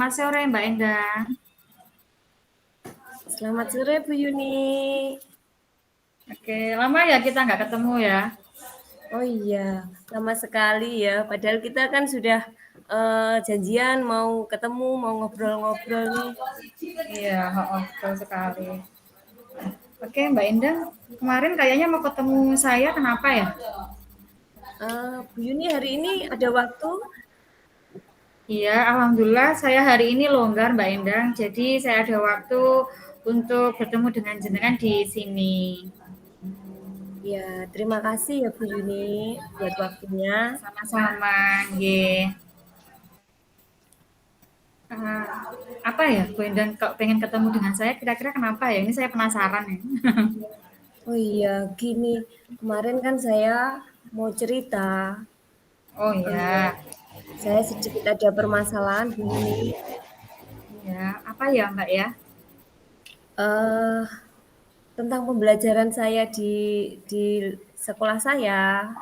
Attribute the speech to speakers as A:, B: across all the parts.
A: Selamat sore Mbak Endah.
B: Selamat sore Bu Yuni.
A: Oke, lama ya kita nggak ketemu ya.
B: Oh iya, lama sekali ya. Padahal kita kan sudah janjian mau ketemu, mau ngobrol-ngobrol nih.
A: Iya, betul sekali. Oke, Mbak Endah, kemarin kayaknya mau ketemu saya, kenapa ya?
B: Bu Yuni hari ini ada waktu?
A: Iya, alhamdulillah saya hari ini longgar Mbak Endang, jadi saya ada waktu untuk bertemu dengan jenengan di sini.
B: Ya, terima kasih ya Bu Yuni buat waktunya.
A: Sama-sama, nggih. Eh, apa ya, Bu Endang kok pengen ketemu dengan saya, kira-kira kenapa ya? Ini saya penasaran ya.
B: Oh iya, gini, kemarin kan saya mau cerita.
A: Oh
B: eh,
A: ya,
B: saya sedikit ada permasalahan Bu Yuni.
A: ya apa ya Mbak ya?
B: eh Tentang pembelajaran saya di sekolah saya.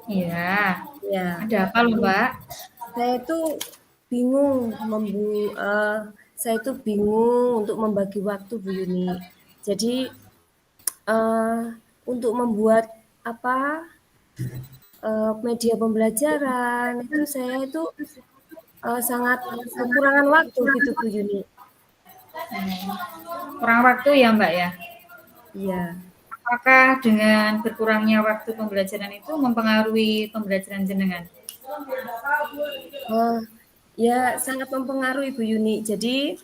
A: Iya,
B: Ya,
A: ada apa loh Mbak?
B: saya itu bingung saya itu bingung untuk membagi waktu Bu Yuni. Jadi eh, untuk membuat apa media pembelajaran itu saya itu sangat kekurangan waktu gitu Bu Yuni.
A: Kurang waktu ya Mbak ya?
B: Iya,
A: Apakah dengan berkurangnya waktu pembelajaran itu mempengaruhi pembelajaran jenengan?
B: eh, ya sangat mempengaruhi Bu Yuni. Jadi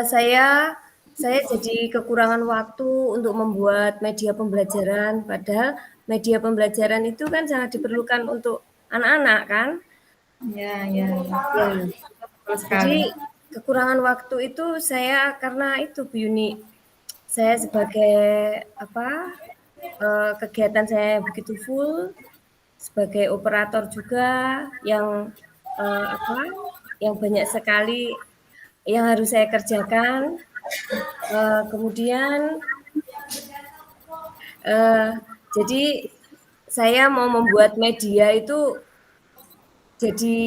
B: saya jadi kekurangan waktu untuk membuat media pembelajaran, padahal media pembelajaran itu kan sangat diperlukan untuk anak-anak kan.
A: Ya, ya, ya.
B: Ya,
A: Betul
B: jadi
A: sekali.
B: kekurangan waktu itu saya karena itu Bu Yuni, saya sebagai apa, kegiatan saya begitu full, sebagai operator juga yang, apa, yang banyak sekali yang harus saya kerjakan, kemudian Eee, jadi saya mau membuat media itu jadi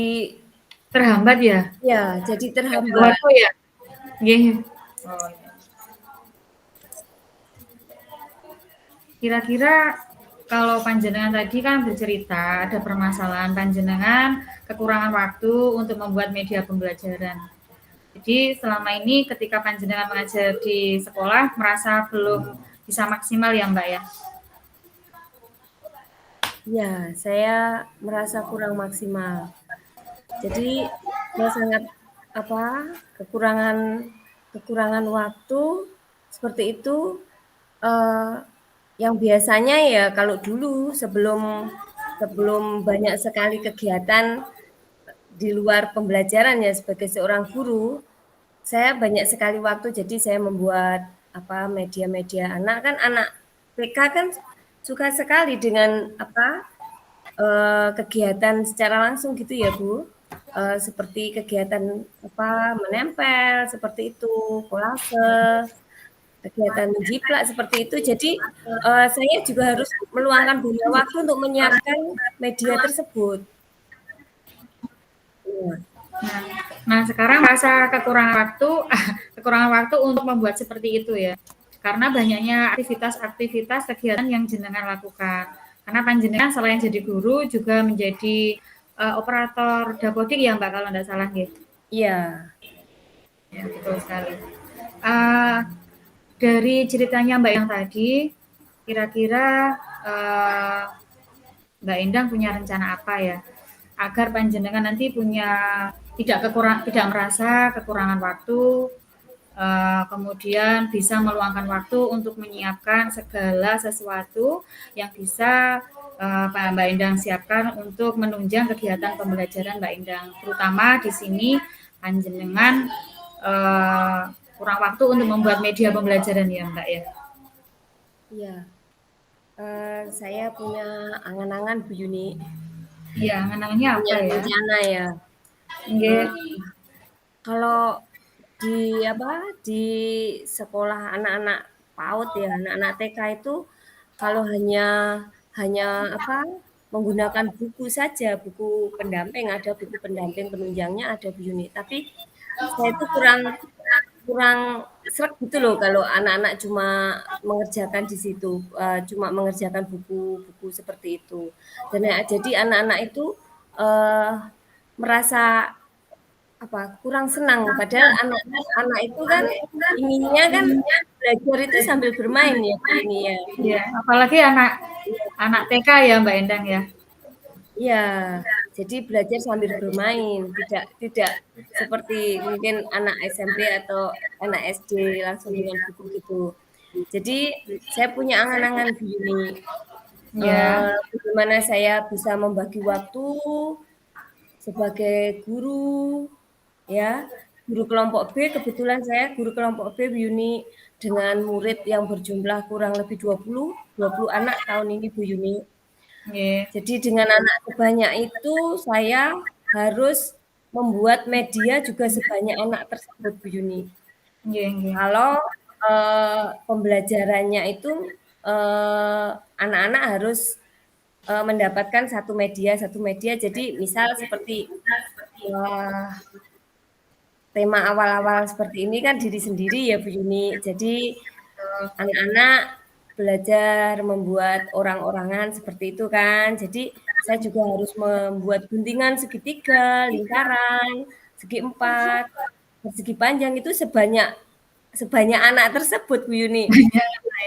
A: Terhambat ya?
B: ya, jadi
A: Nggak ada
B: terhambat.
A: waktu ya? Nggih. Oh, iya. Kira-kira kalau panjenengan tadi kan bercerita ada permasalahan panjenengan kekurangan waktu untuk membuat media pembelajaran. Jadi selama ini ketika panjenengan mengajar di sekolah merasa belum bisa maksimal ya Mbak ya?
B: Ya, saya merasa kurang maksimal. Jadi saya sangat apa, kekurangan kekurangan waktu seperti itu, eee, yang biasanya ya kalau dulu sebelum sebelum banyak sekali kegiatan di luar pembelajaran ya sebagai seorang guru, saya banyak sekali waktu, jadi saya membuat apa media-media anak kan anak TK kan suka sekali dengan apa kegiatan secara langsung gitu ya Bu, seperti kegiatan apa menempel seperti itu, kolase, kegiatan menjiplak seperti itu. Jadi saya juga harus meluangkan banyak waktu untuk menyiapkan media tersebut. Iya.
A: Nah, nah sekarang merasa kekurangan waktu untuk membuat seperti itu ya. Karena banyaknya aktivitas-aktivitas kegiatan yang jenengan lakukan. Karena panjenengan selain jadi guru juga menjadi operator dapodik ya Mbak kalau tidak salah gitu.
B: Iya.
A: Ya, betul sekali. Eh, dari ceritanya Mbak yang tadi, kira-kira eh, Mbak Endang punya rencana apa ya agar panjenengan nanti tidak merasa kekurangan waktu, kemudian bisa meluangkan waktu untuk menyiapkan segala sesuatu yang bisa Mbak Endang siapkan untuk menunjang kegiatan pembelajaran Mbak Endang, terutama di sini panjenengan eh, kurang waktu untuk membuat media pembelajaran ya Mbak ya.
B: Iya, saya punya angan-angan Bu Yuni,
A: Iya, angan-angannya
B: punya
A: apa ya?
B: rencana ya.
A: Nggih.
B: Eee, Kalau di apa, di sekolah anak-anak PAUD ya, anak-anak TK itu kalau hanya hanya apa, menggunakan buku saja, buku pendamping, ada buku pendamping penunjangnya ada Bu Yuni. Tapi saya itu kurang kurang sreg gitu loh kalau anak-anak cuma mengerjakan di situ, cuma mengerjakan buku-buku seperti itu. Dan jadi anak-anak itu, eee, merasa apa, kurang senang padahal anak-anak itu kan inginnya kan belajar itu sambil bermain ya Bu Yuni ya.
A: Iya, apalagi anak anak TK ya Mbak Endang ya.
B: Iya, jadi belajar sambil bermain, tidak tidak seperti mungkin anak SMP atau anak SD langsung dengan buku gitu. Jadi saya punya angan-angan begini,
A: Ya,
B: bagaimana saya bisa membagi waktu sebagai guru, ya, guru kelompok B, kebetulan saya guru kelompok B Bu Yuni dengan murid yang berjumlah kurang lebih 20 anak tahun ini Bu Yuni.
A: nggih.
B: Jadi dengan anak sebanyak itu saya harus membuat media juga sebanyak anak tersebut Bu Yuni.
A: Nggih nggih.
B: Kalau, pembelajarannya itu, eee, anak-anak harus, mendapatkan satu media jadi misal seperti, eee, tema awal-awal seperti ini kan diri sendiri ya Bu Yuni. Jadi anak-anak belajar membuat orang-orangan seperti itu kan. Jadi saya juga harus membuat guntingan segitiga, lingkaran, segi empat, persegi panjang itu sebanyak sebanyak anak tersebut Bu Yuni.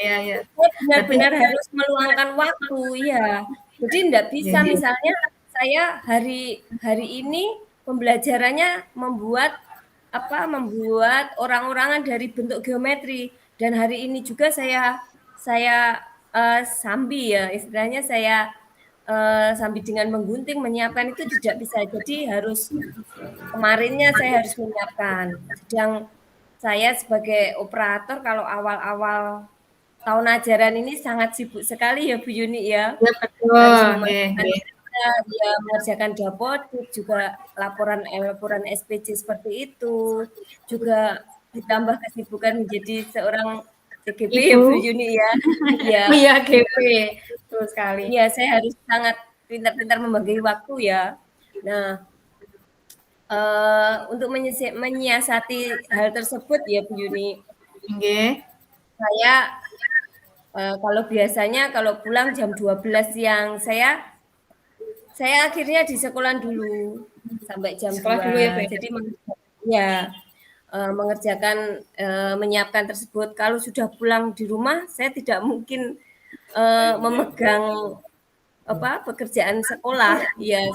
A: Iya iya.
B: Saya
A: Berarti
B: benar-benar harus meluangkan waktu, iya. Jadi ndak
A: nggih
B: bisa
A: nggih.
B: misalnya saya hari hari ini pembelajarannya membuat membuat orang-orangan dari bentuk geometri dan hari ini juga saya, sambi ya, istilahnya saya, sambil dengan menggunting, menyiapkan itu tidak bisa. Jadi harus kemarinnya saya harus menyiapkan. Sedang saya sebagai operator kalau awal-awal tahun ajaran ini sangat sibuk sekali ya Bu Yuni ya.
A: Iya
B: Harus
A: betul, nggih
B: memasukkan
A: nggih.
B: data, ya mengerjakan dapodik, juga laporan SPJ seperti itu. Juga ditambah kesibukan menjadi seorang CGP ya
A: Ibu.
B: Bu Yuni ya. Iya,
A: Oh iya GP, betul sekali.
B: iya saya harus sangat pintar-pintar membagi waktu ya. Nah, untuk menyiasati hal tersebut ya Bu Yuni,
A: Nggih.
B: saya, kalau biasanya kalau pulang jam 12 siang, saya akhirnya di sekolah dulu sampai jam
A: Sekolah dulu ya Bu
B: 2.
A: Endang.
B: Jadi ya, mengerjakan, menyiapkan tersebut. Kalau sudah pulang di rumah, saya tidak mungkin, memegang pekerjaan sekolah. Ya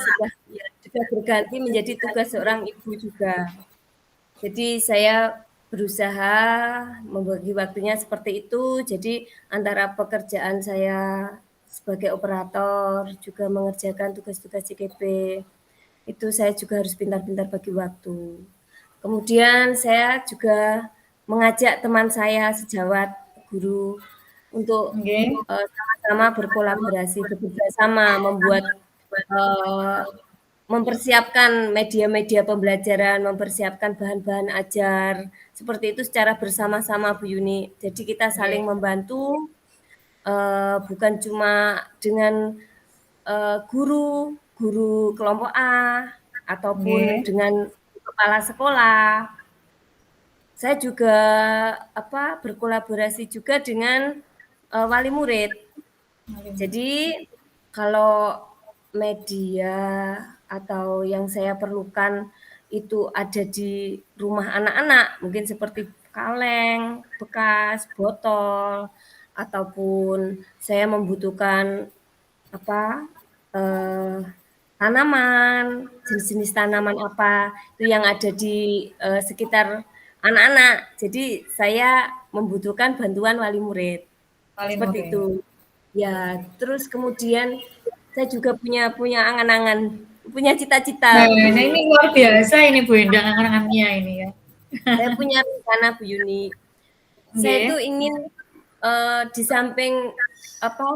B: sudah berganti menjadi tugas seorang ibu juga. Jadi saya berusaha membagi waktunya seperti itu. Jadi antara pekerjaan saya sebagai operator, juga mengerjakan tugas-tugas CGP, itu saya juga harus pintar-pintar bagi waktu. Kemudian saya juga mengajak teman saya sejawat guru untuk,
A: Nggih.
B: sama-sama berkolaborasi, bekerja sama membuat, eee mempersiapkan media-media pembelajaran, mempersiapkan bahan-bahan ajar, seperti itu secara bersama-sama Bu Yuni. Jadi kita saling
A: Nggih.
B: membantu, bukan cuma dengan, guru guru kelompok A, ataupun
A: Nggih.
B: dengan kepala sekolah. Saya juga, berkolaborasi juga dengan, wali murid. Jadi, kalau media atau yang saya perlukan itu ada di rumah anak-anak, mungkin seperti kaleng bekas, botol, ataupun saya membutuhkan apa, eee, tanaman, jenis-jenis tanaman apa, itu yang ada di, sekitar anak-anak. Jadi saya membutuhkan bantuan wali murid,
A: Paling
B: seperti
A: murid.
B: itu. Ya, terus kemudian saya juga punya punya angan-angan, punya
A: Nah,
B: cita-cita Bu
A: nah
B: Yuni.
A: ini luar biasa ini Bu Endang angan-angannya ini ya.
B: Saya punya rencana Bu Yuni. Saya itu
A: Nggih.
B: ingin, di samping,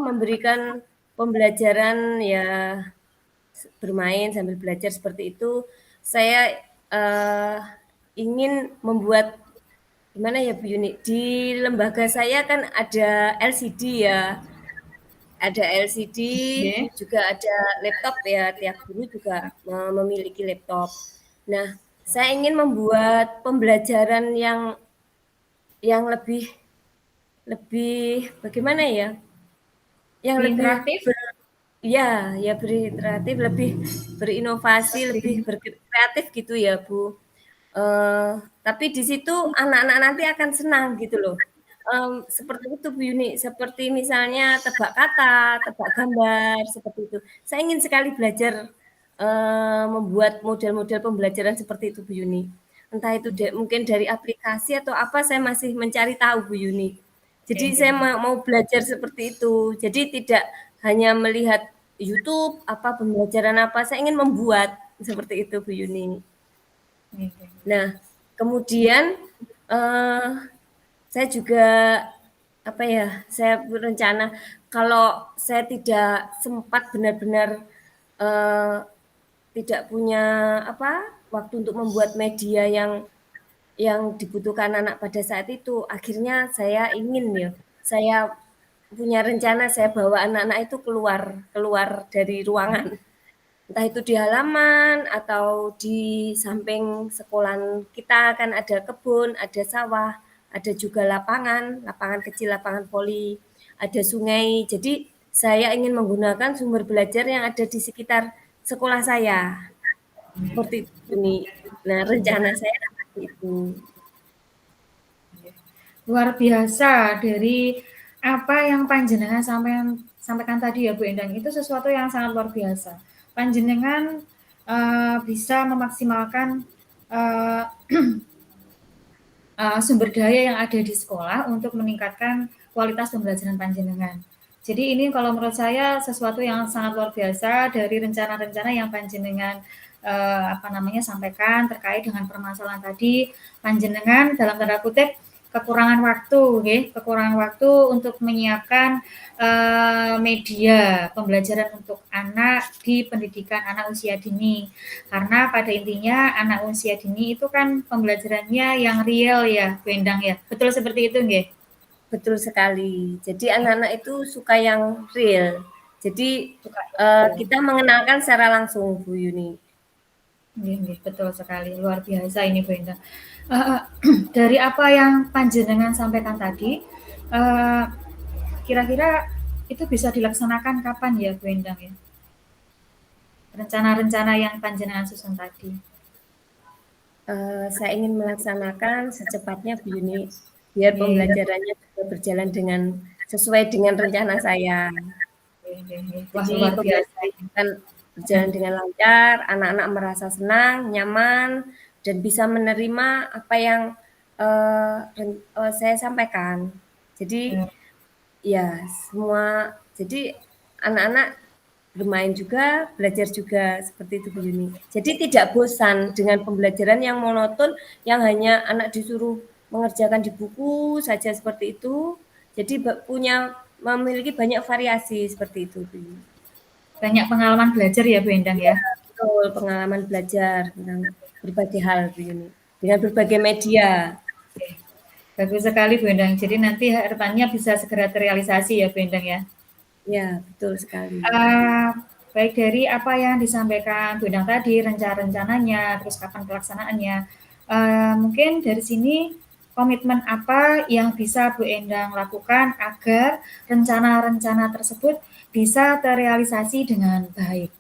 B: memberikan pembelajaran ya bermain sambil belajar seperti itu, saya, ingin membuat gimana ya Bu Yuni, di lembaga saya kan ada LCD ya. ada LCD,
A: Nggih.
B: juga ada laptop ya, tiap guru juga memiliki laptop. Nah, saya ingin membuat pembelajaran yang lebih lebih bagaimana ya? Yang
A: Lebih
B: lebih
A: interaktif
B: ya, ya berkreatif, lebih berinovasi, lebih
A: seperti
B: berkreatif gitu ya, Bu. Tapi di situ anak-anak nanti akan senang gitu loh. Seperti itu Bu Yuni, seperti misalnya tebak kata, tebak gambar, seperti itu. Saya ingin sekali belajar membuat model-model pembelajaran seperti itu Bu Yuni. Entah itu mungkin dari aplikasi atau apa, saya masih mencari tahu Bu Yuni. Jadi
A: nggih nggih
B: saya
A: nggih.
B: mau belajar seperti itu. Jadi tidak hanya melihat YouTube apa pembelajaran apa, saya ingin membuat seperti itu Bu Yuni.
A: Nggih nggih nggih.
B: Nah, kemudian eh, saya juga apa ya, saya berencana kalau saya tidak sempat benar-benar eh, tidak punya apa waktu untuk membuat media yang dibutuhkan anak pada saat itu, akhirnya saya ingin ya, saya punya rencana saya bawa anak-anak itu keluar keluar dari ruangan. Entah itu di halaman atau di samping sekolahan kita kan ada kebun, ada sawah, ada juga lapangan, lapangan kecil, lapangan voli, ada sungai. Jadi saya ingin menggunakan sumber belajar yang ada di sekitar sekolah saya. Seperti itu ini. Nah, rencana saya seperti itu.
A: Luar biasa dari apa yang panjenengan sampaikan tadi ya Bu Endang, itu sesuatu yang sangat luar biasa. Panjenengan bisa memaksimalkan uh, sumber daya yang ada di sekolah untuk meningkatkan kualitas pembelajaran panjenengan. Jadi ini kalau menurut saya sesuatu yang sangat luar biasa dari rencana-rencana yang panjenengan sampaikan terkait dengan permasalahan tadi. Panjenengan dalam tanda kutip kekurangan waktu, okay? Kekurangan waktu untuk menyiapkan media pembelajaran untuk anak di pendidikan anak usia dini. Karena pada intinya anak usia dini itu kan pembelajarannya yang real ya, Bu Endang ya. Betul seperti itu nggih?
B: Betul sekali. Jadi anak-anak itu suka yang real. Jadi
A: Suka itu.
B: kita mengenalkan secara langsung Bu Yuni.
A: Nggih, nggih, betul sekali. Luar biasa ini Bu Endang. Uh, dari apa yang panjenengan sampaikan tadi, uh, kira-kira itu bisa dilaksanakan kapan ya Bu Endang ya? Rencana-rencana yang panjenengan susun tadi.
B: Saya ingin melaksanakan secepatnya Bu Yuni, biar
A: Nggih,
B: pembelajarannya juga berjalan dengan sesuai dengan rencana saya.
A: nggih, nggih, nggih. Wah,
B: Jadi
A: luar biasa
B: pembelajaran
A: ini.
B: akan berjalan dengan lancar, anak-anak merasa senang, nyaman, dan bisa menerima apa yang saya sampaikan. Jadi
A: Hmm.
B: ya semua, jadi anak-anak bermain juga, belajar juga seperti itu Bu Yuni. Jadi tidak bosan dengan pembelajaran yang monoton, yang hanya anak disuruh mengerjakan di buku saja seperti itu. Jadi memiliki banyak variasi seperti itu Bu Yuni.
A: Banyak pengalaman belajar ya Bu Endang
B: Iya,
A: ya.
B: betul, pengalaman belajar tentang berbagai hal Bu Yuni. Dengan berbagai media.
A: Oke. Bagus sekali Bu Endang. Jadi nanti harapannya bisa segera terrealisasi ya Bu Endang ya.
B: Ya, betul sekali.
A: Uh, baik dari apa yang disampaikan Bu Endang tadi, rencana-rencananya, terus kapan pelaksanaannya. Mungkin dari sini komitmen apa yang bisa Bu Endang lakukan agar rencana-rencana tersebut bisa terrealisasi dengan baik.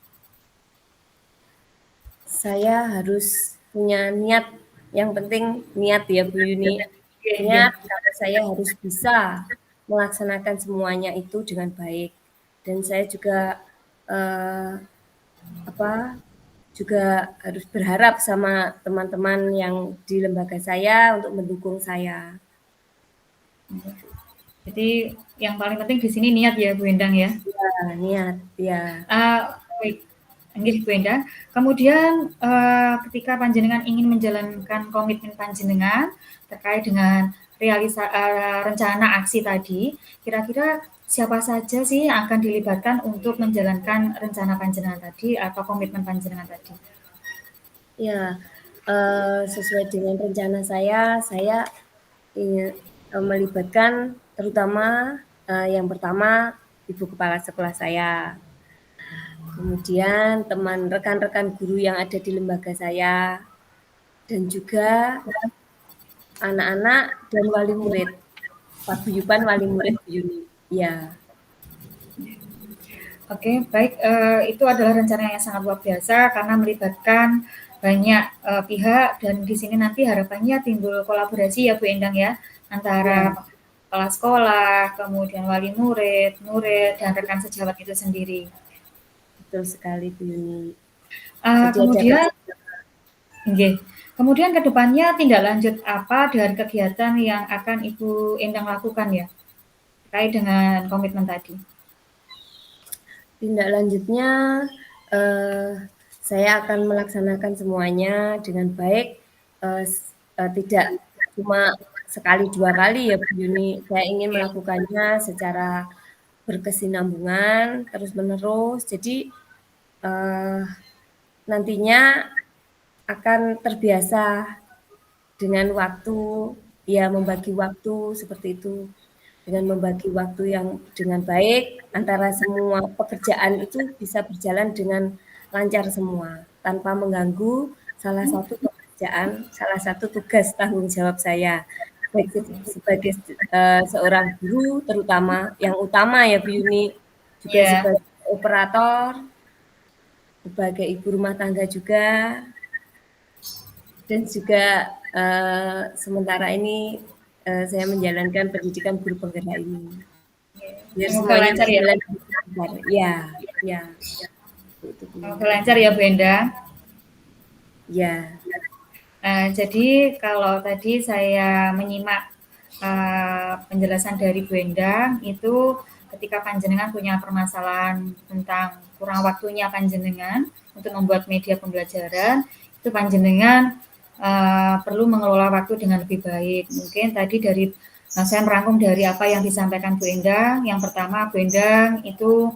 B: Saya harus punya niat, yang penting niat ya Bu Yuni.
A: Oke,
B: Niat karena saya harus bisa melaksanakan semuanya itu dengan baik. Dan saya juga eh, apa juga harus berharap sama teman-teman yang di lembaga saya untuk mendukung saya.
A: jadi yang paling penting di sini niat ya Bu Endang ya.
B: Ya, niat, ya.
A: Baik, nggih Bu Endang. Kemudian ketika panjenengan ingin menjalankan komitmen panjenengan terkait dengan rencana aksi tadi, kira-kira siapa saja sih yang akan dilibatkan untuk menjalankan rencana panjenengan tadi atau komitmen panjenengan tadi?
B: Ya, sesuai dengan rencana saya ingin melibatkan terutama yang pertama ibu kepala sekolah saya. Kemudian teman rekan-rekan guru yang ada di lembaga saya, dan juga anak-anak dan wali murid, paguyuban wali murid Bu Yuni. Ya,
A: Oke, baik. Itu adalah rencana yang sangat luar biasa karena melibatkan banyak pihak dan di sini nanti harapannya timbul kolaborasi ya Bu Endang ya
B: ya,
A: antara kepala sekolah, kemudian wali murid, murid dan rekan sejawat itu sendiri.
B: betul sekali Bu Yuni.
A: Uh,
B: Jadi ada
A: kemudian,
B: kerja.
A: nggih. Kemudian ke depannya tindak lanjut apa dari kegiatan yang akan Ibu Endang lakukan ya terkait dengan komitmen tadi?
B: Tindak lanjutnya, eh, saya akan melaksanakan semuanya dengan baik, tidak cuma sekali dua kali ya Bu Yuni. Saya ingin melakukannya secara berkesinambungan, terus-menerus. Jadi eh, nantinya akan terbiasa dengan waktu, ya membagi waktu seperti itu. Dengan membagi waktu yang dengan baik, antara semua pekerjaan itu bisa berjalan dengan lancar semua, tanpa mengganggu salah satu pekerjaan, salah satu tugas tanggung jawab saya. Baik sebagai seorang guru, terutama yang utama ya Bu Yuni, juga
A: Ya.
B: sebagai operator, sebagai ibu rumah tangga juga, dan juga sementara ini saya menjalankan pendidikan guru penggerak ini. Biar
A: Semoga
B: semuanya
A: lancar ya.
B: berjalan dengan lancar. Ya, ya, itu Bu.
A: Semoga lancar ya Bu Endang.
B: Ya,
A: Jadi kalau tadi saya menyimak penjelasan dari Bu Endang itu ketika panjenengan punya permasalahan tentang kurang waktunya panjenengan untuk membuat media pembelajaran, itu panjenengan perlu mengelola waktu dengan lebih baik. Mungkin tadi dari saya merangkum dari apa yang disampaikan Bu Endang. Yang pertama Bu Endang itu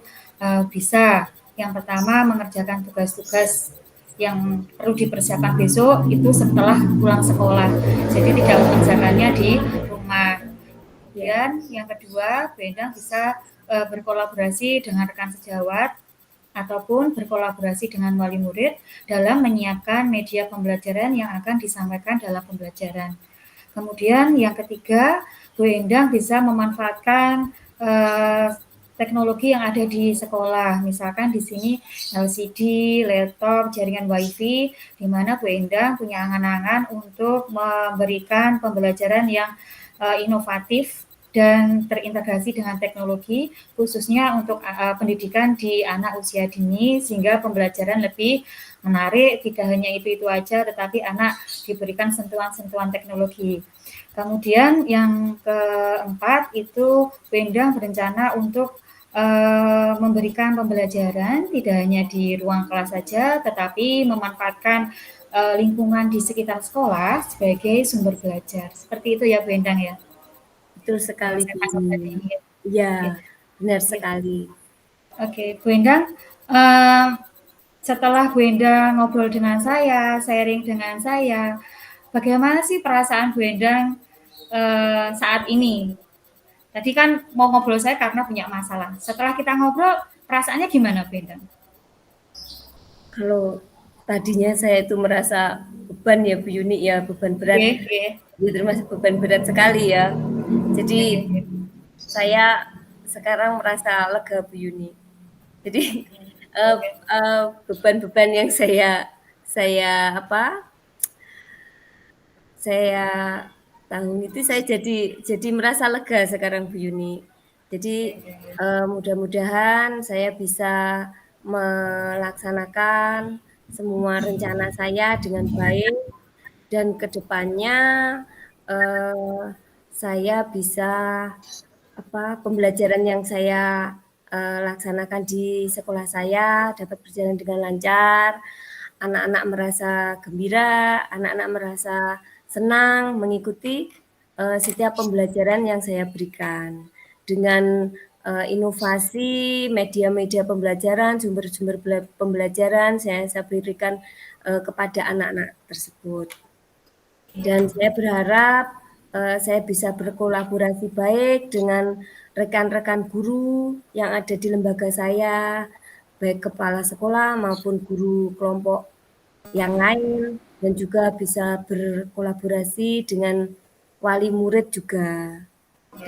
A: bisa yang pertama mengerjakan tugas-tugas yang perlu dipersiapkan besok itu setelah pulang sekolah. Jadi tidak mengerjakannya di rumah.
B: ya,
A: Dan yang kedua, Bu Endang bisa berkolaborasi dengan rekan sejawat ataupun berkolaborasi dengan wali murid dalam menyiapkan media pembelajaran yang akan disampaikan dalam pembelajaran. Kemudian yang ketiga, Bu Endang bisa memanfaatkan teknologi yang ada di sekolah. Misalkan di sini LCD, laptop, jaringan WiFi, di mana Bu Endang punya angan-angan untuk memberikan pembelajaran yang inovatif dan terintegrasi dengan teknologi, khususnya untuk pendidikan di anak usia dini, sehingga pembelajaran lebih menarik, tidak hanya itu aja, tetapi anak diberikan sentuhan-sentuhan teknologi. Kemudian yang keempat itu Bu Endang berencana untuk memberikan pembelajaran tidak hanya di ruang kelas saja, tetapi memanfaatkan lingkungan di sekitar sekolah sebagai sumber belajar. Seperti itu ya Bu Endang ya.
B: betul
A: Yang
B: sekali
A: saya
B: Bu
A: tangkap tadi.
B: Yuni.
A: Ya.
B: Ya,
A: Oke.
B: benar
A: Oke.
B: sekali.
A: Oke, Bu Endang, eh, setelah Bu Endang ngobrol dengan saya, sharing dengan saya, bagaimana sih perasaan Bu Endang saat ini? Tadi kan mau ngobrol saya karena punya masalah. Setelah kita ngobrol, perasaannya gimana Bu Endang?
B: Kalau tadinya saya itu merasa beban ya Bu Yuni ya, beban berat.
A: Oke, oke.
B: Ya termasuk beban berat sekali ya. Jadi
A: Oke, oke.
B: saya sekarang merasa lega Bu Yuni. Jadi
A: Oke.
B: beban-beban yang saya apa saya tanggung itu saya jadi merasa lega sekarang Bu Yuni. Jadi mudah-mudahan saya bisa melaksanakan semua rencana saya dengan baik dan kedepannya saya bisa pembelajaran yang saya laksanakan di sekolah saya dapat berjalan dengan lancar, anak-anak merasa gembira, anak-anak merasa senang mengikuti setiap pembelajaran yang saya berikan. Dengan inovasi media-media pembelajaran, sumber-sumber pembelajaran saya berikan kepada anak-anak tersebut. Dan saya berharap saya bisa berkolaborasi baik dengan rekan-rekan guru yang ada di lembaga saya, baik kepala sekolah maupun guru kelompok yang lain, dan juga bisa berkolaborasi dengan wali murid juga,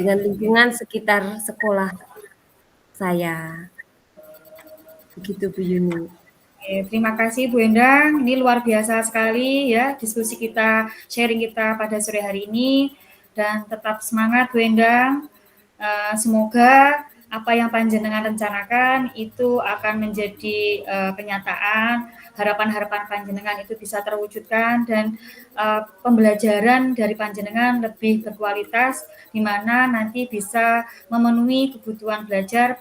B: dengan lingkungan sekitar sekolah saya. Begitu Bu Yuni.
A: Oke, terima kasih Bu Endang. Ini luar biasa sekali ya diskusi kita, sharing kita pada sore hari ini. Dan tetap semangat Bu Endang. Semoga apa yang panjenengan rencanakan itu akan menjadi kenyataan. Harapan-harapan panjenengan itu bisa terwujudkan dan pembelajaran dari panjenengan lebih berkualitas, di mana nanti bisa memenuhi kebutuhan belajar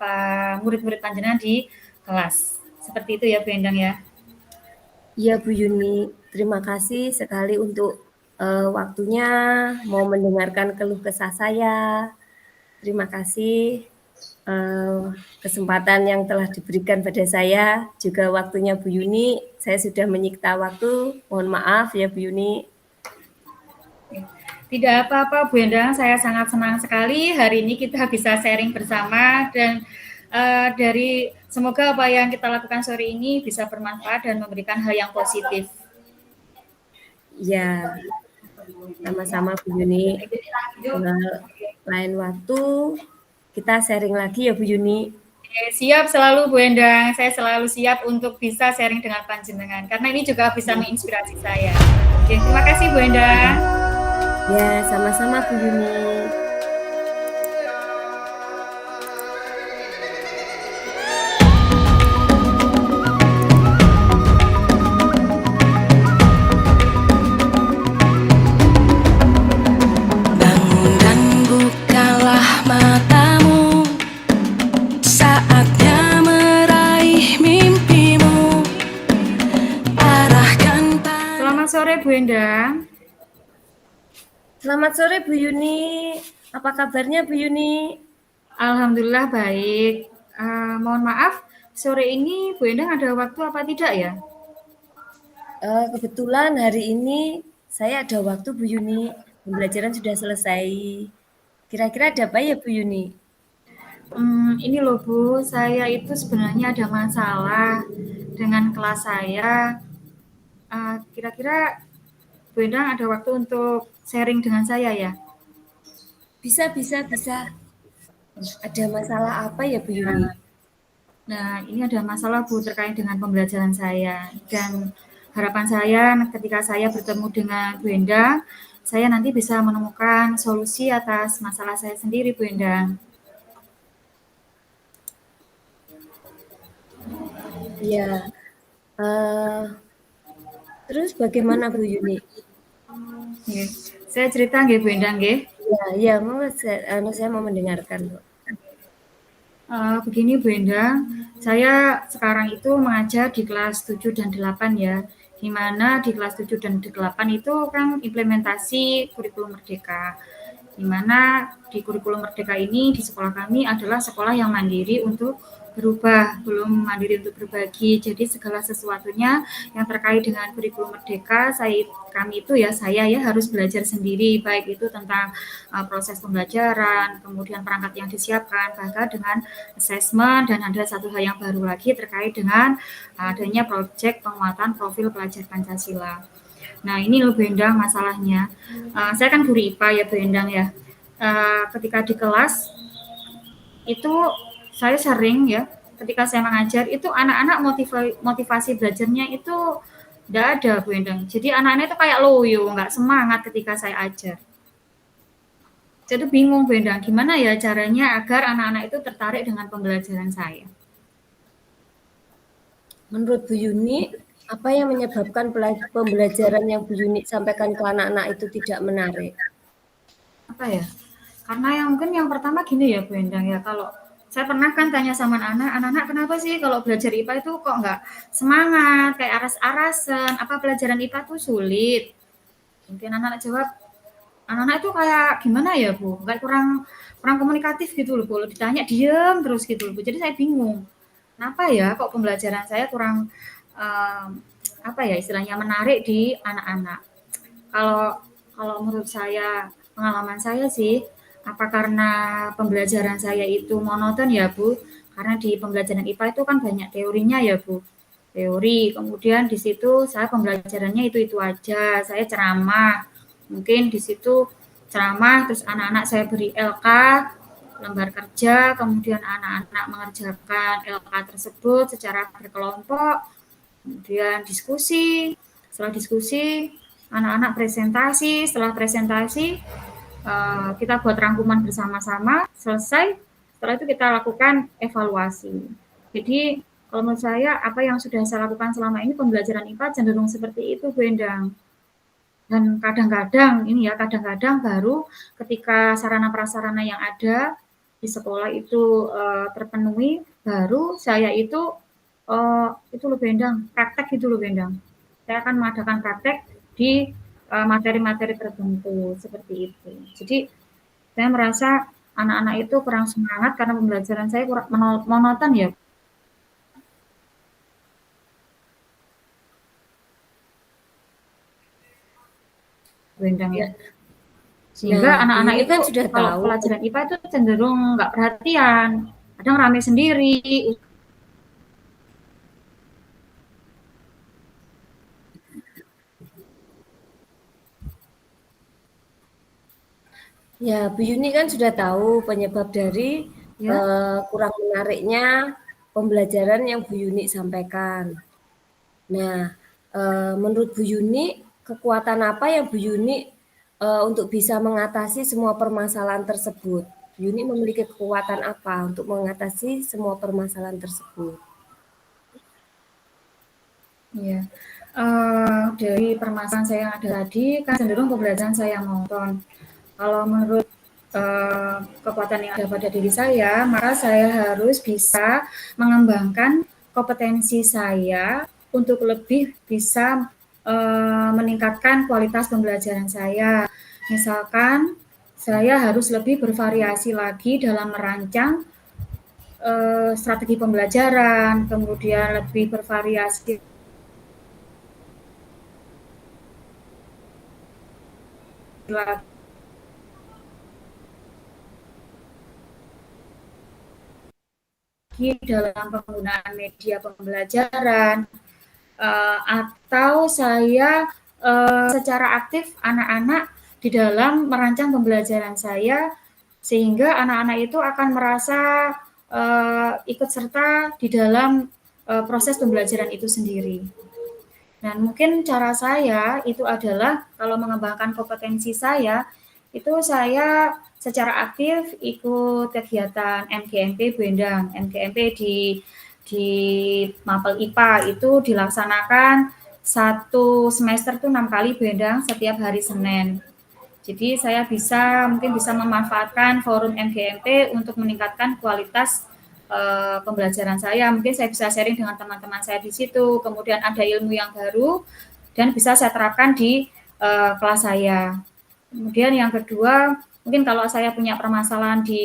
A: murid-murid panjenengan di kelas. Seperti itu ya Bu Endang ya.
B: Iya Bu Yuni, terima kasih sekali untuk waktunya mau mendengarkan keluh kesah saya. Terima kasih kesempatan yang telah diberikan pada saya, juga waktunya Bu Yuni. Saya sudah menyita waktu, mohon maaf ya Bu Yuni.
A: Tidak apa-apa Bu Endang, saya sangat senang sekali hari ini kita bisa sharing bersama dan dari semoga apa yang kita lakukan sore ini bisa bermanfaat dan memberikan hal yang positif.
B: Ya, sama-sama Bu Yuni. Lain waktu kita sharing lagi ya Bu Yuni.
A: Siap selalu Bu Endang, saya selalu siap untuk bisa sharing dengan panjenengan karena ini juga bisa menginspirasi saya. Oke, terima kasih Bu Endang.
B: Ya, sama-sama Bu Yuni.
C: Bangun dan bukalah matamu, saatnya meraih mimpimu. Arahkan
A: Selamat sore Bu Endang.
B: Selamat sore Bu Yuni. Apa kabarnya Bu Yuni?
A: Alhamdulillah baik. Mohon maaf, sore ini Bu Endang ada waktu apa tidak ya?
B: Kebetulan hari ini saya ada waktu Bu Yuni. Pembelajaran sudah selesai. Kira-kira ada apa ya Bu Yuni?
A: Ini loh Bu, saya itu sebenarnya ada masalah dengan kelas saya. Kira-kira Bu Endang ada waktu untuk sharing dengan saya ya?
B: Bisa, bisa, bisa. Ada masalah apa ya Bu Yuni?
A: Nah, ini ada masalah Bu terkait dengan pembelajaran saya. Dan harapan saya ketika saya bertemu dengan Bu Endang, saya nanti bisa menemukan solusi atas masalah saya sendiri Bu Endang.
B: Ya. Terus bagaimana Bu Yuni?
A: Nggih. Saya cerita nggih Bu Endang nggih.
B: Ya, ya, saya mau mendengarkan Bu.
A: Begini Bu Endang, saya sekarang itu mengajar di kelas 7 dan 8 ya, di mana di kelas 7 dan 8 itu kan implementasi kurikulum merdeka, di mana di kurikulum merdeka ini di sekolah kami adalah sekolah yang mandiri untuk berubah, belum mandiri untuk berbagi. Jadi segala sesuatunya yang terkait dengan kurikulum merdeka, kami itu ya saya ya harus belajar sendiri, baik itu tentang proses pembelajaran, kemudian perangkat yang disiapkan, bahkan dengan assessment, dan ada satu hal yang baru lagi terkait dengan adanya proyek penguatan profil pelajar Pancasila. Nah ini loh Bu Endang masalahnya. Saya kan guru IPA ya Bu Endang ya. Ketika di kelas itu saya sering ya ketika saya mengajar itu anak-anak motivasi belajarnya itu tidak ada Bu Endang. Jadi anak-anak itu kayak loyo, nggak semangat ketika saya ajar. Jadi bingung Bu Endang, gimana ya caranya agar anak-anak itu tertarik dengan pembelajaran saya.
B: Menurut Bu Yuni, apa yang menyebabkan pembelajaran yang Bu Yuni sampaikan ke anak-anak itu tidak menarik?
A: Apa ya? Karena yang pertama gini ya Bu Endang ya, kalau saya pernah kan tanya sama anak-anak kenapa sih kalau belajar IPA itu kok nggak semangat, kayak aras-arasan, apa pelajaran IPA tuh sulit? Mungkin anak-anak jawab, anak-anak itu kayak gimana ya Bu, kayak kurang komunikatif gitu loh Bu, ditanya diem terus gitu loh Bu, jadi saya bingung, kenapa ya kok pembelajaran saya kurang apa ya istilahnya menarik di anak-anak. Kalau kalau menurut saya pengalaman saya sih, apa karena pembelajaran saya itu monoton ya Bu? Karena di pembelajaran IPA itu kan banyak teorinya ya Bu. Teori, kemudian di situ saya pembelajarannya itu aja, saya ceramah. Mungkin di situ ceramah, terus anak-anak saya beri LK, lembar kerja, kemudian anak-anak mengerjakan LK tersebut secara berkelompok, kemudian diskusi, setelah diskusi anak-anak presentasi, setelah presentasi kita buat rangkuman bersama-sama, selesai, setelah itu kita lakukan evaluasi. Jadi kalau menurut saya apa yang sudah saya lakukan selama ini pembelajaran IPA cenderung seperti itu Bu Endang. Dan kadang-kadang ini ya, kadang-kadang baru ketika sarana prasarana yang ada di sekolah itu terpenuhi, baru saya itu loh Bendang, praktek itu loh Bendang. Saya akan mengadakan praktek di materi-materi tertentu seperti itu. Jadi saya merasa anak-anak itu kurang semangat karena pembelajaran saya kurang monoton ya. Bendang ya. Sehingga
B: Nah, Bu
A: anak-anak
B: Yuni
A: itu
B: kan sudah
A: kalau
B: tahu.
A: pelajaran IPA itu cenderung nggak perhatian, kadang rame sendiri.
B: Ya, Bu Yuni kan sudah tahu penyebab dari
A: Ya,
B: kurang menariknya pembelajaran yang Bu Yuni sampaikan. Nah, menurut Bu Yuni, kekuatan apa yang Bu Yuni untuk bisa mengatasi semua permasalahan tersebut? Bu Yuni memiliki kekuatan apa untuk mengatasi semua permasalahan tersebut?
A: iya. Dari permasalahan saya yang ada tadi kan cenderung pembelajaran saya monoton. Kalau menurut kekuatan yang ada pada diri saya, maka saya harus bisa mengembangkan kompetensi saya untuk lebih bisa meningkatkan kualitas pembelajaran saya. Misalkan saya harus lebih bervariasi lagi dalam merancang strategi pembelajaran, kemudian lebih bervariasi lagi dalam penggunaan media pembelajaran, atau saya secara aktif anak-anak di dalam merancang pembelajaran saya, sehingga anak-anak itu akan merasa ikut serta di dalam proses pembelajaran itu sendiri. Dan mungkin cara saya itu adalah kalau mengembangkan kompetensi saya, itu saya secara aktif ikut kegiatan MGMP Bu Endang. MGMP di Mapel IPA itu dilaksanakan satu semester tuh 6 kali Bu Endang setiap hari Senin. Jadi saya mungkin bisa memanfaatkan forum MGMP untuk meningkatkan kualitas pembelajaran saya. Mungkin saya bisa sharing dengan teman-teman saya di situ. Kemudian ada ilmu yang baru dan bisa saya terapkan di kelas saya. Kemudian yang kedua, mungkin kalau saya punya permasalahan di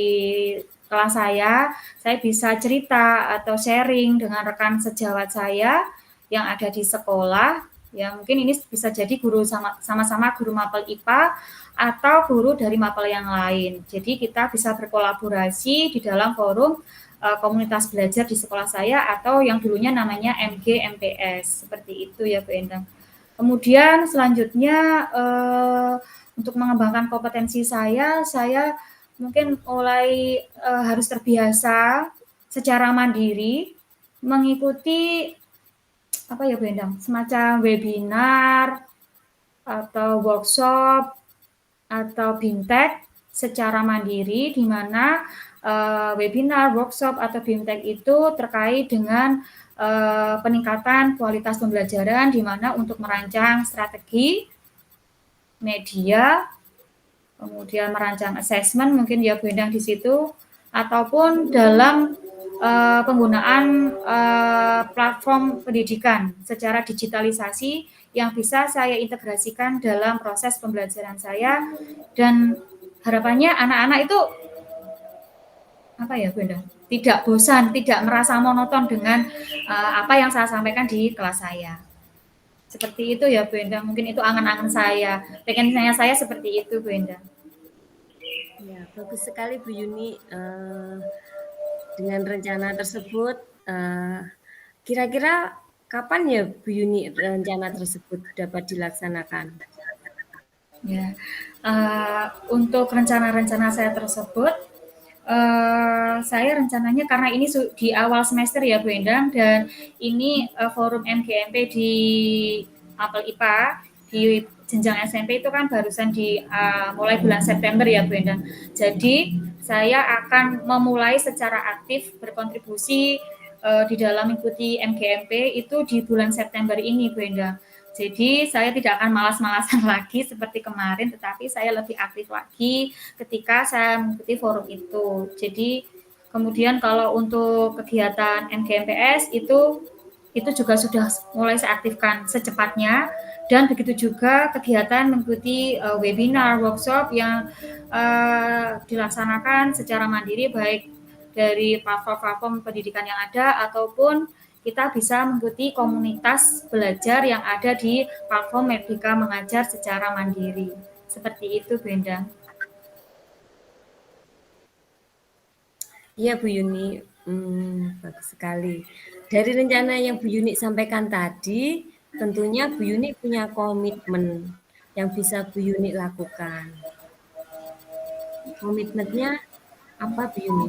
A: kelas saya bisa cerita atau sharing dengan rekan sejawat saya yang ada di sekolah. Ya, mungkin ini bisa jadi guru sama-sama guru mapel IPA atau guru dari mapel yang lain. Jadi kita bisa berkolaborasi di dalam forum komunitas belajar di sekolah saya atau yang dulunya namanya MG MPS. Seperti itu ya Bu Endang. Kemudian selanjutnya untuk mengembangkan kompetensi saya mungkin mulai harus terbiasa secara mandiri mengikuti apa ya Bu Endang, semacam webinar atau workshop atau BIMTEK secara mandiri di mana webinar, workshop atau BIMTEK itu terkait dengan peningkatan kualitas pembelajaran di mana untuk merancang strategi media, kemudian merancang assessment mungkin ya Bu Endang di situ, ataupun dalam penggunaan platform pendidikan secara digitalisasi yang bisa saya integrasikan dalam proses pembelajaran saya dan harapannya anak-anak itu apa ya Bu Endang, tidak bosan, tidak merasa monoton dengan apa yang saya sampaikan di kelas saya. Seperti itu ya Bu Endang, mungkin itu angan-angan saya. Pengennya saya seperti itu Bu Endang.
B: Ya, bagus sekali Bu Yuni. Dengan rencana tersebut, kira-kira kapan ya Bu Yuni rencana tersebut dapat dilaksanakan?
A: Ya, untuk rencana-rencana saya tersebut, saya rencananya karena ini di awal semester ya Bu Endang, dan ini forum MGMP di Apel IPA di jenjang SMP itu kan barusan di mulai bulan September ya Bu Endang. Jadi saya akan memulai secara aktif berkontribusi di dalam mengikuti MGMP itu di bulan September ini Bu Endang. Jadi saya tidak akan malas-malasan lagi seperti kemarin, tetapi saya lebih aktif lagi ketika saya mengikuti forum itu. Jadi kemudian kalau untuk kegiatan MGMPS itu juga sudah mulai saya aktifkan secepatnya, dan begitu juga kegiatan mengikuti webinar, workshop yang dilaksanakan secara mandiri baik dari platform-platform pendidikan yang ada ataupun kita bisa mengikuti komunitas belajar yang ada di platform Merdeka Mengajar secara mandiri. Seperti itu, Bu Endang.
B: Iya Bu Yuni, bagus sekali. Dari rencana yang Bu Yuni sampaikan tadi, tentunya Bu Yuni punya komitmen yang bisa Bu Yuni lakukan. Komitmennya apa Bu Yuni?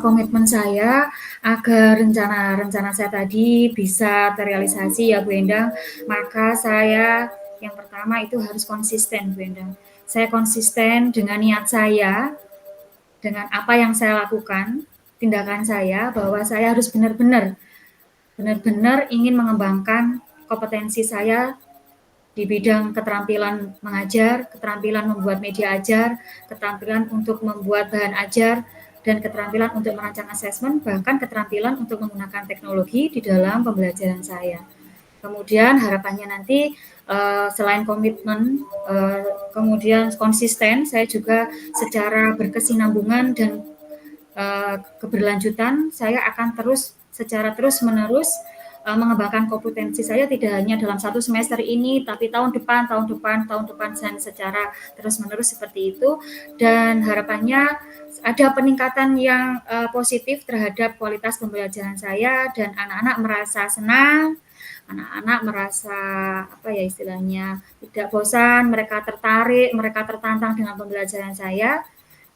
A: Komitmen saya agar rencana-rencana saya tadi bisa terrealisasi ya Bu Endang, maka saya yang pertama itu harus konsisten Bu Endang. Saya konsisten dengan niat saya, dengan apa yang saya lakukan, tindakan saya, bahwa saya harus benar-benar ingin mengembangkan kompetensi saya di bidang keterampilan mengajar, keterampilan membuat media ajar, keterampilan untuk membuat bahan ajar, dan keterampilan untuk merancang asesmen, bahkan keterampilan untuk menggunakan teknologi di dalam pembelajaran saya. Kemudian harapannya nanti selain komitmen, kemudian konsisten, saya juga secara berkesinambungan dan keberlanjutan, saya akan secara terus-menerus mengembangkan kompetensi saya tidak hanya dalam satu semester ini, tapi tahun depan, dan secara terus-menerus seperti itu. Dan harapannya ada peningkatan yang positif terhadap kualitas pembelajaran saya, dan anak-anak merasa senang, anak-anak merasa apa ya istilahnya tidak bosan, mereka tertarik, mereka tertantang dengan pembelajaran saya.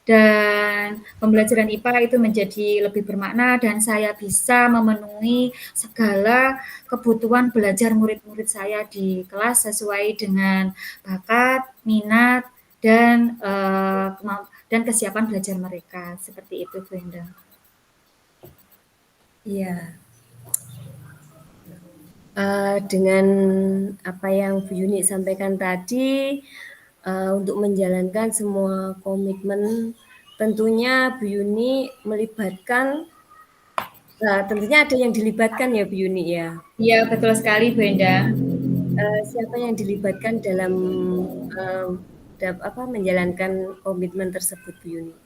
A: Dan pembelajaran IPA itu menjadi lebih bermakna dan saya bisa memenuhi segala kebutuhan belajar murid-murid saya di kelas sesuai dengan bakat, minat, dan kesiapan belajar mereka. Seperti itu, Bu Endang.
B: Iya. Dengan apa yang Bu Yuni sampaikan tadi, untuk menjalankan semua komitmen, tentunya Bu Yuni melibatkan, tentunya ada yang dilibatkan ya Bu Yuni ya?
A: Iya, betul sekali Bu Endang.
B: Siapa yang dilibatkan dalam menjalankan komitmen tersebut Bu Yuni?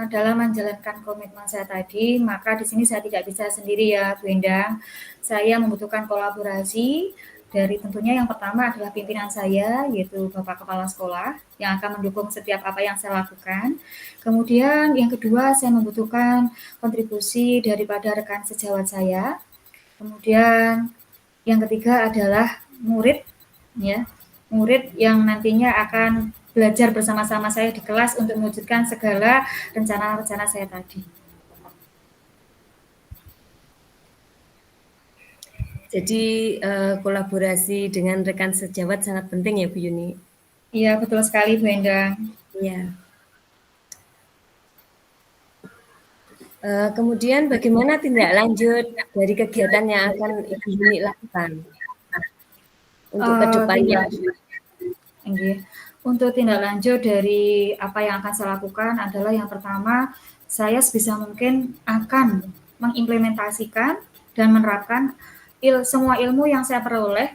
A: Dalam menjalankan komitmen saya tadi, maka di sini saya tidak bisa sendiri ya, Bu Endang. Saya membutuhkan kolaborasi dari tentunya yang pertama adalah pimpinan saya, yaitu Bapak Kepala Sekolah, yang akan mendukung setiap apa yang saya lakukan. Kemudian yang kedua, saya membutuhkan kontribusi daripada rekan sejawat saya. Kemudian yang ketiga adalah murid, ya, murid yang nantinya akan belajar bersama-sama saya di kelas untuk mewujudkan segala rencana-rencana saya tadi.
B: Jadi kolaborasi dengan rekan sejawat sangat penting ya Bu Yuni?
A: Iya, betul sekali Bu Endang.
B: Iya. Kemudian bagaimana tindak lanjut dari kegiatan yang akan Ibu Yuni lakukan untuk kedepannya?
A: Untuk tindak lanjut dari apa yang akan saya lakukan adalah yang pertama, saya sebisa mungkin akan mengimplementasikan dan menerapkan semua ilmu yang saya peroleh,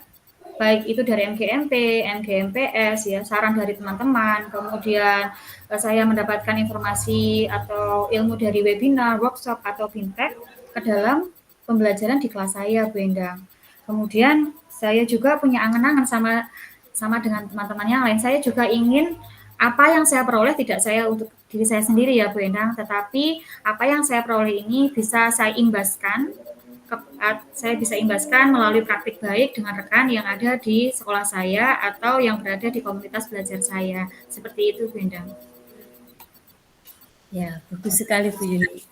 A: baik itu dari MGMP, MGMPS, ya, saran dari teman-teman, kemudian saya mendapatkan informasi atau ilmu dari webinar, workshop, atau fintech ke dalam pembelajaran di kelas saya, Bu Endang. Kemudian saya juga punya angan-angan sama sama dengan teman-teman yang lain, saya juga ingin apa yang saya peroleh tidak saya untuk diri saya sendiri ya Bu Endang, tetapi apa yang saya peroleh ini bisa saya imbaskan, saya bisa imbaskan melalui praktik baik dengan rekan yang ada di sekolah saya atau yang berada di komunitas belajar saya. Seperti itu Bu Endang.
B: Ya, bagus sekali Bu Yuni.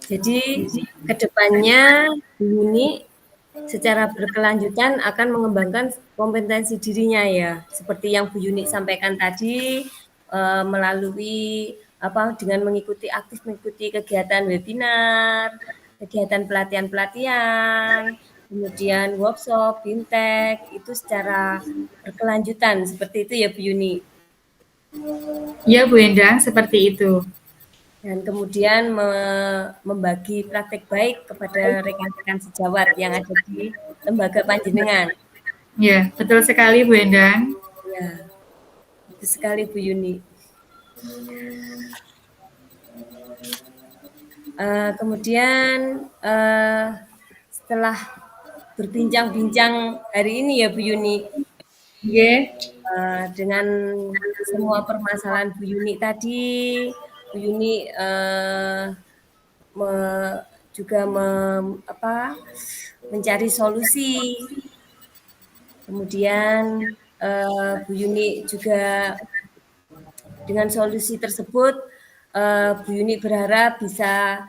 B: Jadi kedepannya Bu Yuni secara berkelanjutan akan mengembangkan kompetensi dirinya ya, seperti yang Bu Yuni sampaikan tadi, melalui dengan mengikuti kegiatan webinar, kegiatan pelatihan-pelatihan, kemudian workshop, bimtek, itu secara berkelanjutan seperti itu ya Bu Yuni.
A: Ya Bu Endang, seperti itu.
B: Dan kemudian membagi praktek baik kepada rekan-rekan sejawat yang ada di lembaga panjenengan.
A: Ya, betul sekali Bu Endang.
B: Ya, betul sekali Bu Yuni. Kemudian setelah berbincang-bincang hari ini ya Bu Yuni, dengan semua permasalahan Bu Yuni tadi, Bu Yuni juga mencari solusi. Kemudian Bu Yuni juga dengan solusi tersebut Bu Yuni berharap bisa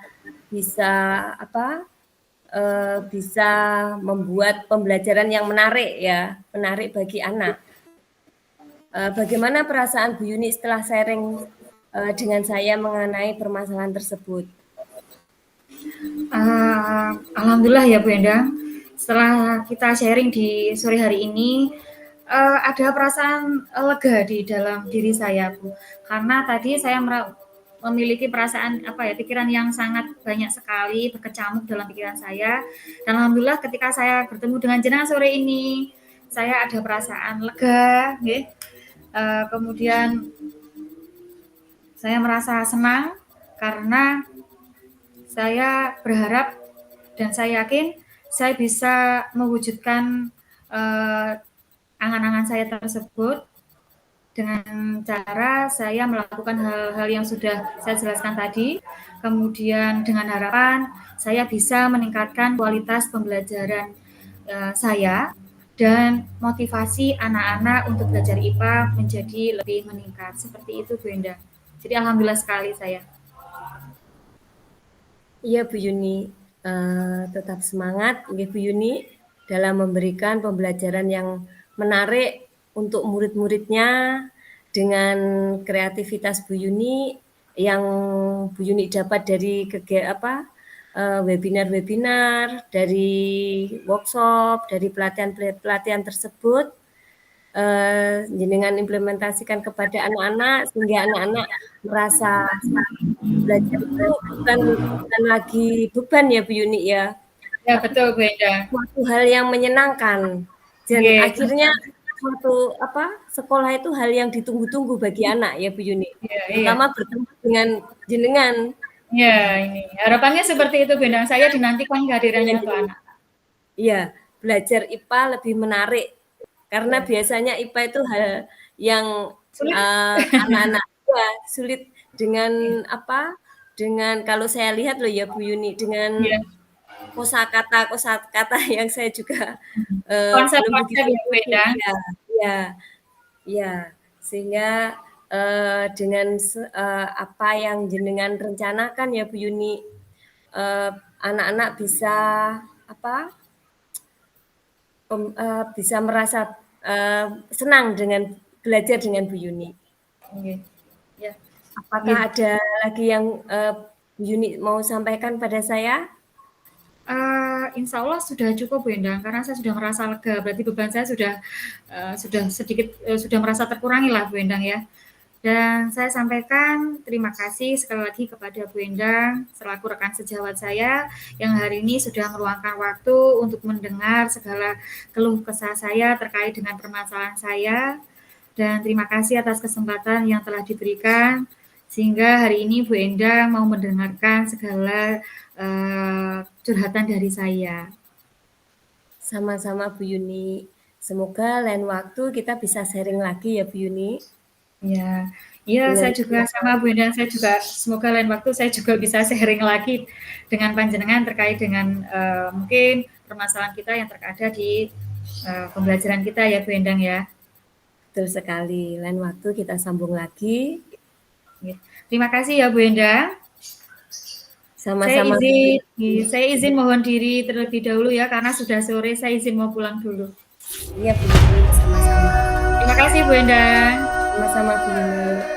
B: membuat pembelajaran yang menarik bagi anak. Bagaimana perasaan Bu Yuni setelah sharing dengan saya mengenai permasalahan tersebut?
A: Alhamdulillah ya Bu Endang, setelah kita sharing di sore hari ini, ada perasaan lega di dalam diri saya Bu, karena tadi saya memiliki perasaan pikiran yang sangat banyak sekali berkecamuk dalam pikiran saya, dan alhamdulillah ketika saya bertemu dengan jenengan sore ini, saya ada perasaan lega, kemudian saya merasa senang karena saya berharap dan saya yakin saya bisa mewujudkan angan-angan saya tersebut dengan cara saya melakukan hal-hal yang sudah saya jelaskan tadi, kemudian dengan harapan saya bisa meningkatkan kualitas pembelajaran saya dan motivasi anak-anak untuk belajar IPA menjadi lebih meningkat. Seperti itu Bu Endang. Jadi alhamdulillah sekali saya.
B: Iya Bu Yuni, tetap semangat Bu Yuni dalam memberikan pembelajaran yang menarik untuk murid-muridnya dengan kreativitas Bu Yuni yang Bu Yuni dapat dari webinar-webinar, dari workshop, dari pelatihan-pelatihan tersebut, jenengan implementasikan kepada anak-anak sehingga anak-anak merasa belajar itu bukan lagi beban ya Bu Yuni ya.
A: Ya betul Bu Endang.
B: Suatu hal yang menyenangkan dan akhirnya suatu sekolah itu hal yang ditunggu-tunggu bagi anak ya Bu Yuni. Terutama bertemu dengan jenengan.
A: Ya, ini harapannya seperti itu Bu Endang. Saya dinantikan kehadirannya untuk anak.
B: Iya, belajar IPA lebih menarik karena biasanya IPA itu hal yang anak-anak sulit dengan dengan kalau saya lihat loh ya Bu Yuni dengan kosakata yang saya juga
A: konsep-konsep ya Bu Endang.
B: Ya, sehingga dengan apa yang jenengan rencanakan ya Bu Yuni, anak-anak bisa bisa merasa senang dengan belajar dengan Bu Yuni.
A: Ya.
B: Apakah ada lagi yang Bu Yuni mau sampaikan pada saya?
A: Insya Allah sudah cukup Bu Endang, karena saya sudah merasa lega. Berarti beban saya sudah sedikit sudah merasa terkurangi lah Bu Endang ya. Dan saya sampaikan terima kasih sekali lagi kepada Bu Endang selaku rekan sejawat saya yang hari ini sudah meluangkan waktu untuk mendengar segala keluh kesah saya terkait dengan permasalahan saya. Dan terima kasih atas kesempatan yang telah diberikan sehingga hari ini Bu Endang mau mendengarkan segala curhatan dari saya.
B: Sama-sama Bu Yuni. Semoga lain waktu kita bisa sharing lagi ya Bu Yuni.
A: Ya, iya saya juga sama Bu Endang, saya juga semoga lain waktu saya juga bisa sharing lagi dengan panjenengan terkait dengan mungkin permasalahan kita yang terkada di pembelajaran kita ya Bu Endang ya.
B: Betul sekali. Lain waktu kita sambung lagi.
A: Terima kasih ya Bu Endang.
B: Sama-sama.
A: Saya izin mohon diri terlebih dahulu ya karena sudah sore, saya izin mau pulang dulu.
B: Iya Bu Yuni, sama-sama.
A: Terima kasih Bu Endang.
B: Sama-sama Bu Yuni.